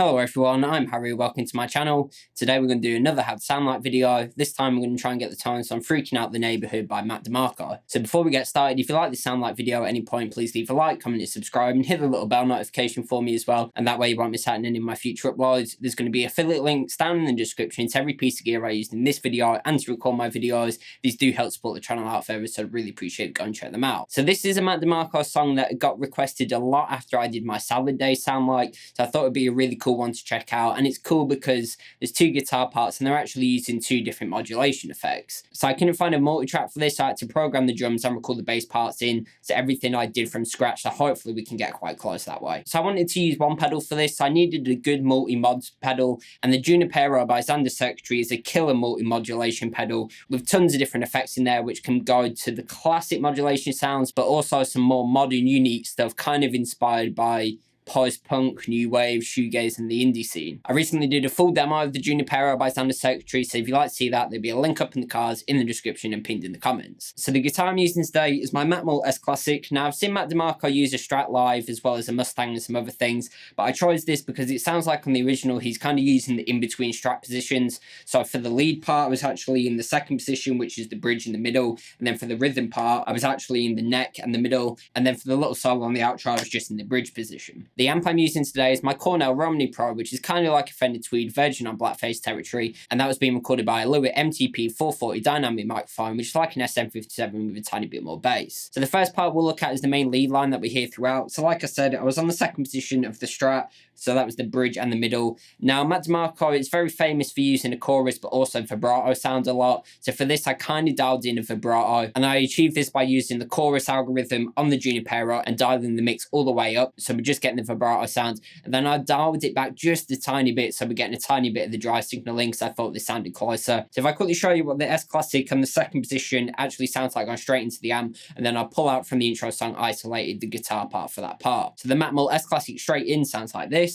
Hello everyone, I'm Harry, welcome to my channel. Today we're going to do another How to Sound Like video. This time we're going to try and get the tones on Freaking Out the Neighborhood by DeMarco. So before we get started, if you like this Sound Like video at any point, please leave a like, comment and subscribe, and hit the little bell notification for me as well, and that way you won't miss out on any of my future uploads. There's going to be affiliate links down in the description to every piece of gear I used in this video and to record my videos. These do help support the channel out further, so I'd really appreciate it. Go and check them out. So this is a DeMarco song that got requested a lot after I did my Salad Day Sound Like, so I thought it'd be a really cool one to check out. And it's cool because there's two guitar parts and they're actually using two different modulation effects. So I couldn't find a multi-track for this, so I had to program the drums and record the bass parts in. So everything I did from scratch, so hopefully we can get quite close that way. So I wanted to use one pedal for this, so I needed a good multi-mod pedal, and the Junipero by Zander Circuitry is a killer multi-modulation pedal with tons of different effects in there, which can go to the classic modulation sounds, but also some more modern, unique stuff, kind of inspired by post-punk, new wave, shoegaze, and the indie scene. I recently did a full demo of the Junipero by Zander Circuitry, so if you'd like to see that, there'll be a link up in the cards, in the description, and pinned in the comments. So the guitar I'm using today is my Macmull S-Classic. Now, I've seen DeMarco use a Strat live, as well as a Mustang and some other things, but I chose this because it sounds like on the original, he's kind of using the in-between Strat positions. So for the lead part, I was actually in the second position, which is the bridge in the middle, and then for the rhythm part, I was actually in the neck and the middle, and then for the little solo on the outro, I was just in the bridge position. The amp I'm using today is my Cornell Romany Pro, which is kind of like a Fender Tweed version on blackface territory, and that was being recorded by a Lewitt MTP440 dynamic microphone, which is like an SM57 with a tiny bit more bass. So the first part we'll look at is the main lead line that we hear throughout. So like I said, I was on the second position of the Strat, so that was the bridge and the middle. Now, DeMarco is very famous for using a chorus, but also vibrato sounds a lot. So for this, I kind of dialed in a vibrato, and I achieved this by using the chorus algorithm on the Junipero and dialing the mix all the way up. So we're just getting the vibrato sounds, and then I dialed it back just a tiny bit, so we're getting a tiny bit of the dry signaling, because I thought this sounded closer. So if I quickly show you what the S-Classic on the second position actually sounds like going straight into the amp, and then I'll pull out from the intro song isolated the guitar part for that part. So the Macmull S-Classic straight in sounds like this.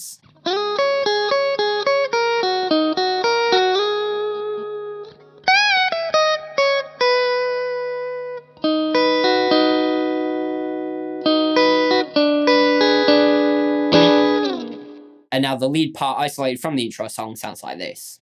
And now the lead part isolated from the intro song sounds like this.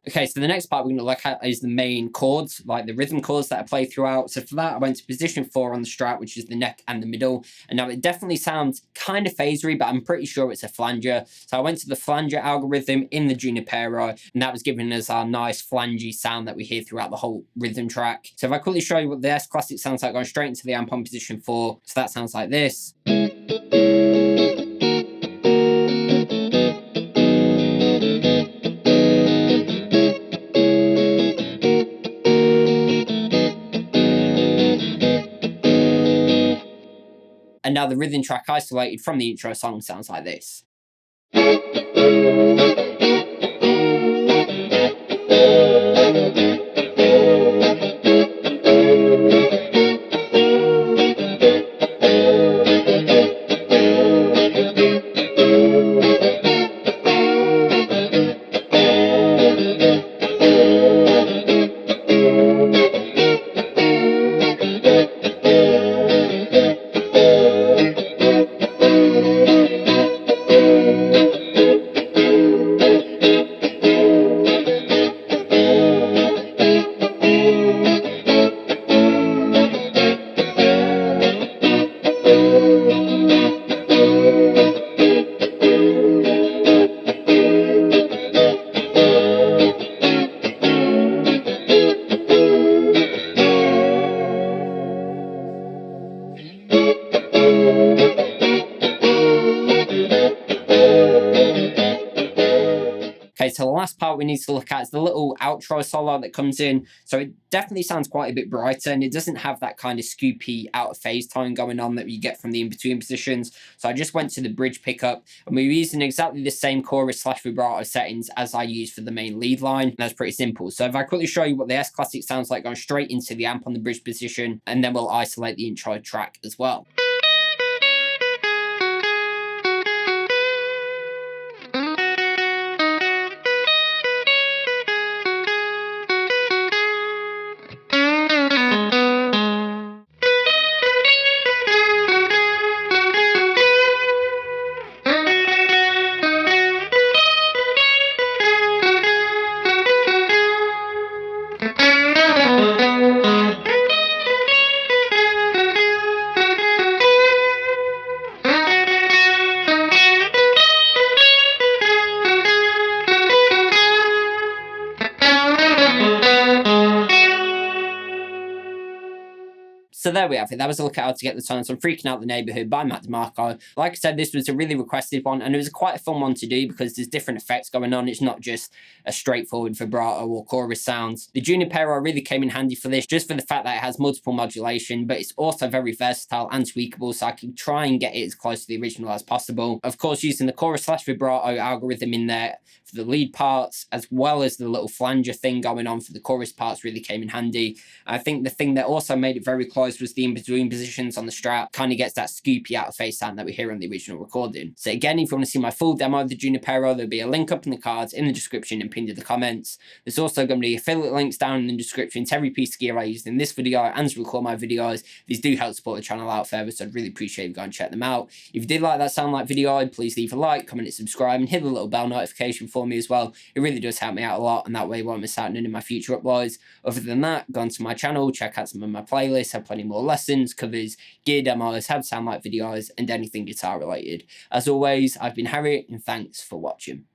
Okay, so the next part we're going to look at is the main chords, like the rhythm chords that I play throughout. So for that, I went to position 4 on the Strat, which is the neck and the middle. And now it definitely sounds kind of phasery, but I'm pretty sure it's a flanger. So I went to the flanger algorithm in the Junipero, and that was giving us our nice flangey sound that we hear throughout the whole rhythm track. So if I quickly show you what the S-Classic sounds like going straight into the amp on position 4, so that sounds like this. And now the rhythm track isolated from the intro song sounds like this. last part we need to look at is the little outro solo that comes in. So it definitely sounds quite a bit brighter, and it doesn't have that kind of scoopy out of phase tone going on that you get from the in-between positions. So I just went to the bridge pickup, and we were using exactly the same chorus / vibrato settings as I used for the main lead line. And that's pretty simple. So if I quickly show you what the S-Classic sounds like going straight into the amp on the bridge position, and then we'll isolate the intro track as well. So there we have it. That was a look at how to get the tones on Freaking Out the Neighborhood by Matt DeMarco. Like I said, this was a really requested one, and it was quite a fun one to do because there's different effects going on. It's not just a straightforward vibrato or chorus sounds. The Junipero really came in handy for this, just for the fact that it has multiple modulation, but it's also very versatile and tweakable, so I can try and get it as close to the original as possible. Of course, using the chorus / vibrato algorithm in there for the lead parts, as well as the little flanger thing going on for the chorus parts, really came in handy. I think the thing that also made it very close was the in-between positions on the Strat. Kind of gets that scoopy out of face sound that we hear on the original recording. So again, if you want to see my full demo of the Junipero, there'll be a link up in the cards, in the description, and pinned in the comments. There's also going to be affiliate links down in the description to every piece of gear I used in this video and to record my videos. These do help support the channel out further, so I'd really appreciate you go and check them out. If you did like that sound like video, please leave a like, comment, and subscribe, and hit the little bell notification for me as well. It really does help me out a lot, and that way you won't miss out on any of my future uploads. Other than that, go onto my channel, check out some of my playlists, have plenty more lessons, covers, gear demos, how to sound like videos, and anything guitar related. As always, I've been Harry, and thanks for watching.